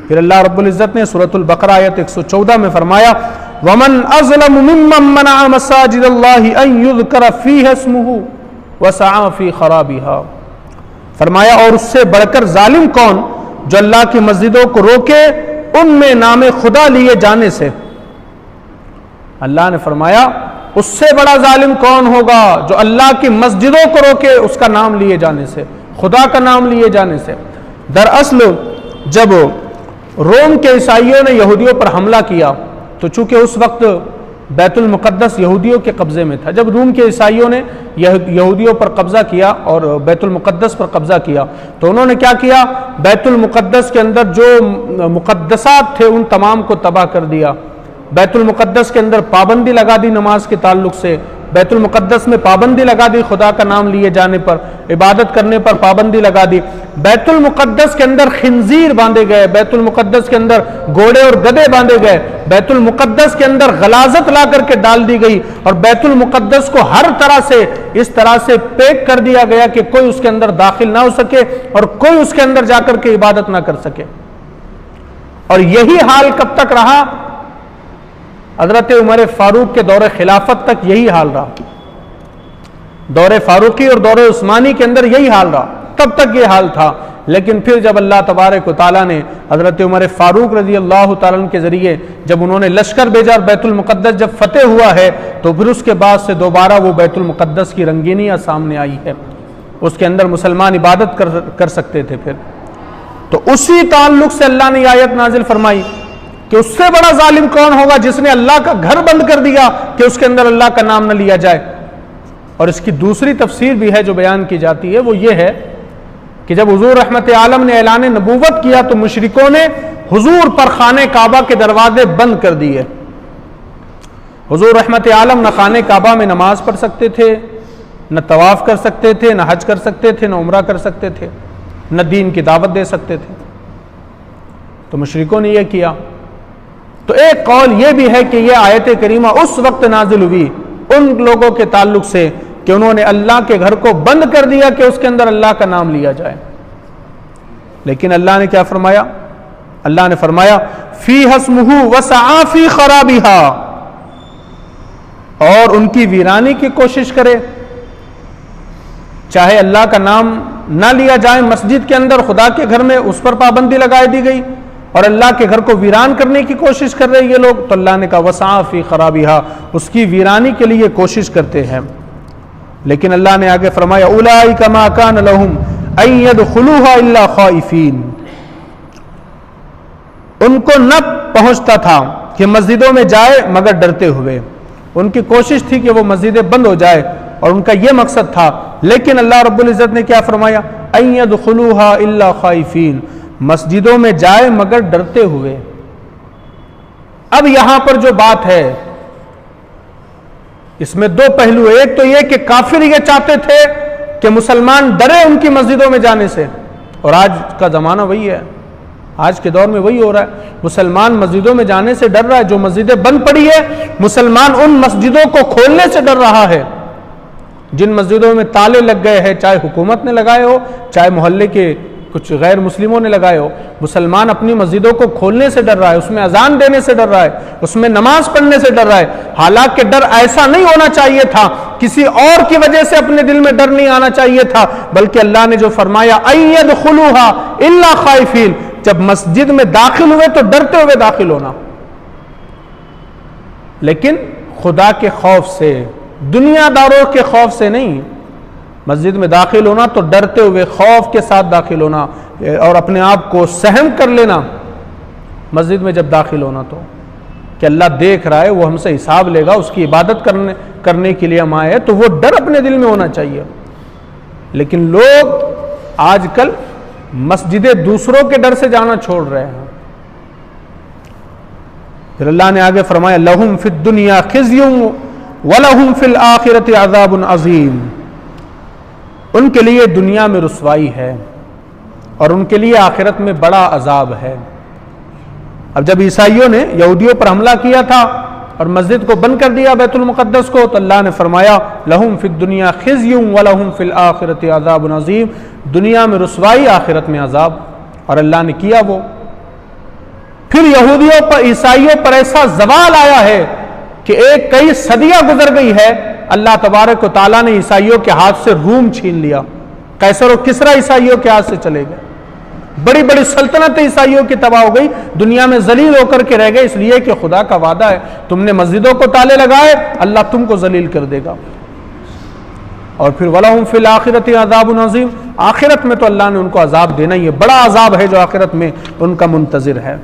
फिर अल्लाह रब्बुल इज़्ज़त ने सूरतुल बकरा आयत 114 में फरमाया, वमन अज़लमु मिम्मन मनअ मसाजिदल्लाहि अन युज़करा फ़ीहा इस्मुहु व सअ फ़ी ख़राबिहा। फरमाया, और उससे बढ़कर जालिम कौन जो अल्लाह की मस्जिदों को रोके उनमें नाम खुदा लिए जाने से। अल्लाह ने फरमाया, उससे बड़ा जालिम कौन होगा जो अल्लाह की मस्जिदों को रोके उसका नाम लिए जाने से, खुदा का नाम लिए जाने से। दरअसल जब रोम के ईसाइयों ने यहूदियों पर हमला किया तो चूंकि उस वक्त बैतुल मुक़द्दस यहूदियों के कब्ज़े में था, जब रोम के ईसाइयों ने यहूदियों पर कब्ज़ा किया और बैतुल मुक़द्दस पर कब्ज़ा किया तो उन्होंने क्या किया, बैतुल मुक़द्दस के अंदर जो मुक़द्दसात थे उन तमाम को तबाह कर दिया। बैतुल मुक़द्दस के अंदर पाबंदी लगा दी नमाज के ताल्लुक से, बैतुल मुक़द्दस में पाबंदी लगा दी खुदा का नाम लिए जाने पर, इबादत करने पर पाबंदी लगा दी। बैतुल मुक़द्दस के अंदर खिंजीर बांधे गए, बैतुल मुक़द्दस के अंदर घोड़े और गधे बांधे गए, बैतुल मुक़द्दस के अंदर गलाजत ला करके डाल दी गई और बैतुल मुक़द्दस को हर तरह से इस तरह से पैक कर दिया गया कि कोई उसके अंदर दाखिल ना हो सके और कोई उसके अंदर जाकर के इबादत ना कर सके। और यही हाल कब तक रहा? हज़रत उमर फारूक के दौरे खिलाफत तक यही हाल रहा। दौरे फारूकी और दौरे उस्मानी के अंदर यही हाल रहा, तब तक ये हाल था। लेकिन फिर जब अल्लाह तबारक व तआला ने हज़रत उमर फारूक रज़ी अल्लाह तआला के ज़रिए जब उन्होंने लश्कर भेजा और बैतुल मुक़द्दस जब फतेह हुआ है तो फिर उसके बाद से दोबारा वो बैतुल मुक़द्दस की रंगीनियाँ सामने आई है, उसके अंदर मुसलमान इबादत कर सकते थे। फिर तो उसी ताल्लुक से अल्लाह ने आयत नाजिल फरमाई कि उससे बड़ा जालिम कौन होगा जिसने अल्लाह का घर बंद कर दिया कि उसके अंदर अल्लाह का नाम न लिया जाए। और इसकी दूसरी तफसीर भी है जो बयान की जाती है, वो ये है कि जब हुजूर रहमत आलम ने ऐलान नबूवत किया तो मुशरिकों ने हुजूर पर खाने काबा के दरवाजे बंद कर दिए। हुजूर रहमत आलम न खाने काबा में नमाज पढ़ सकते थे, न तवाफ कर सकते थे, न हज कर सकते थे, न उम्रा कर सकते थे, न दीन की दावत दे सकते थे। तो मुशरिकों ने यह किया। तो एक कौल यह भी है कि यह आयत करीमा उस वक्त नाजिल हुई उन लोगों के ताल्लुक से कि उन्होंने अल्लाह के घर को बंद कर दिया कि उसके अंदर अल्लाह का नाम लिया जाए। लेकिन अल्लाह ने क्या फरमाया? अल्लाह ने फरमाया, फी हस्मुहु व सआ फी खराबिहा, और उनकी वीरानी की कोशिश करे। चाहे अल्लाह का नाम ना लिया जाए मस्जिद के अंदर, खुदा के घर में, उस पर पाबंदी लगा दी गई और अल्लाह के घर को वीरान करने की कोशिश कर रहे ये लोग। तो अल्लाह ने कहा वसआ फी खराबिहा, उसकी वीरानी के लिए कोशिश करते हैं। लेकिन अल्लाह ने आगे फरमाया, उलाइका मा कान लहुम अन यदखुलूहा इल्ला खाइफीन, उनको न पहुंचता था कि मस्जिदों में जाए मगर डरते हुए। उनकी कोशिश थी कि वो मस्जिदें बंद हो जाए और उनका यह मकसद था। लेकिन अल्लाह रब्बुल इज़्ज़त ने क्या फरमाया, अन यदखुलूहा इल्ला खाइफीन, मस्जिदों में जाए मगर डरते हुए। अब यहां पर जो बात है इसमें दो पहलू है। एक तो यह कि काफिर ये चाहते थे कि मुसलमान डरे उनकी मस्जिदों में जाने से, और आज का जमाना वही है, आज के दौर में वही हो रहा है। मुसलमान मस्जिदों में जाने से डर रहा है। जो मस्जिदें बंद पड़ी है, मुसलमान उन मस्जिदों को खोलने से डर रहा है। जिन मस्जिदों में ताले लग गए हैं, चाहे हुकूमत ने लगाए हो, चाहे मोहल्ले के कुछ गैर मुस्लिमों ने लगाए हो, मुसलमान अपनी मस्जिदों को खोलने से डर रहा है, उसमें अजान देने से डर रहा है, उसमें नमाज पढ़ने से डर रहा है। हालांकि डर ऐसा नहीं होना चाहिए था, किसी और की वजह से अपने दिल में डर नहीं आना चाहिए था, बल्कि अल्लाह ने जो फरमाया अयदखुलूहा इल्ला खाइफीन, जब मस्जिद में दाखिल हुए तो डरते हुए दाखिल होना, लेकिन खुदा के खौफ से, दुनियादारों के खौफ से नहीं। मस्जिद में दाखिल होना तो डरते हुए, खौफ के साथ दाखिल होना और अपने आप को सहम कर लेना मस्जिद में जब दाखिल होना, तो कि अल्लाह देख रहा है, वो हमसे हिसाब लेगा, उसकी इबादत करने के लिए हम आए हैं, तो वो डर अपने दिल में होना चाहिए। लेकिन लोग आजकल मस्जिदें दूसरों के डर से जाना छोड़ रहे हैं। फिर अल्लाह ने आगे फरमाया, लहुम फिद दुनिया खिज़्युम व लहुम फिल आखिरति अज़ाबुन अज़ीम, उनके लिए दुनिया में रुसवाई है और उनके लिए आखिरत में बड़ा अजाब है। अब जब ईसाइयों ने यहूदियों पर हमला किया था और मस्जिद को बंद कर दिया, बैतुल मुक़द्दस को, तो अल्लाह ने फरमाया लहुम फिद दुनिया खिज़्युम व लहुम फिल आखिरति अज़ाबुन अज़ीम, दुनिया में रुसवाई, आखिरत में अजाब। और अल्लाह ने किया वो। फिर यहूदियों पर, ईसाइयों पर ऐसा जवाल आया है कि कई सदियां गुजर गई है, अल्लाह तबारक व तआला ने ईसाइयों के हाथ से रूम छीन लिया। कैसर और किसरा ईसाइयों के हाथ से चले गए, बड़ी बड़ी सल्तनतें ईसाइयों की तबाह हो गई, दुनिया में जलील होकर के रह गए, इसलिए कि खुदा का वादा है, तुमने मस्जिदों को ताले लगाए, अल्लाह तुमको जलील कर देगा। और फिर वलहुम फिल आखिरति अज़ाबुन अज़ीम, आखिरत में तो अल्लाह ने उनको अजाब देना ही है, बड़ा अजाब है जो आखिरत में उनका मुंतजिर है।